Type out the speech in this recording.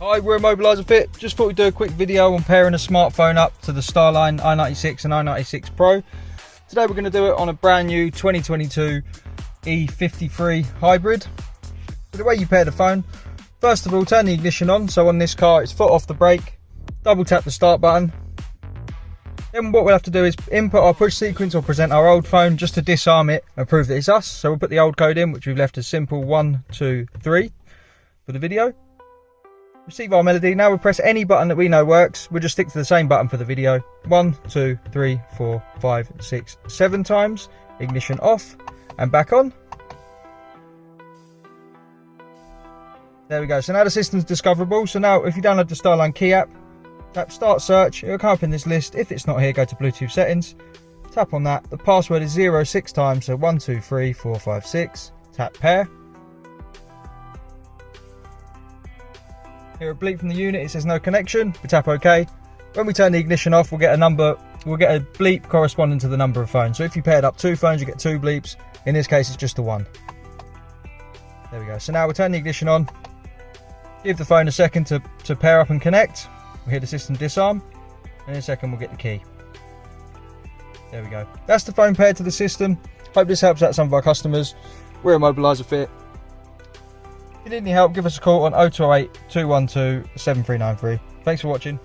Hi, we're Immobiliser Fit. Just thought we'd do a quick video on pairing a smartphone up to the Starline i96 and i96 Pro. Today we're going to do it on a brand new 2022 E53 hybrid. So the way you pair the phone, first of all, turn the ignition on. So on this car, it's foot off the brake, double tap the start button. Then what we'll have to do is input our push sequence or present our old phone just to disarm it and prove that it's us. So we'll put the old code in, which we've left as simple 1, 2, 3 for the video. Receive our melody. Now we'll press any button that we know works. We'll just stick to the same button for the video. 1, 2, 3, 4, 5, 6, 7 times. Ignition off and back on. There we go. So now the system's discoverable. So now if you download the Starline key app, tap start search. It'll come up in this list. If it's not here, go to Bluetooth settings. Tap on that. The password is 0 6 times. So 1, 2, 3, 4, 5, 6. Tap pair. Hear a bleep from the unit, it says no connection. We tap OK. When we turn the ignition off, we'll get a bleep corresponding to the number of phones. So if you paired up 2 phones, you get 2 bleeps. In this case, it's just the 1. There we go. So now we'll turn the ignition on. Give the phone a second to pair up and connect. We'll hear the system disarm. And in a second, we'll get the key. There we go. That's the phone paired to the system. Hope this helps out some of our customers. We're Immobiliser Fit. If you need any help, give us a call on 0208 212 7393. Thanks for watching.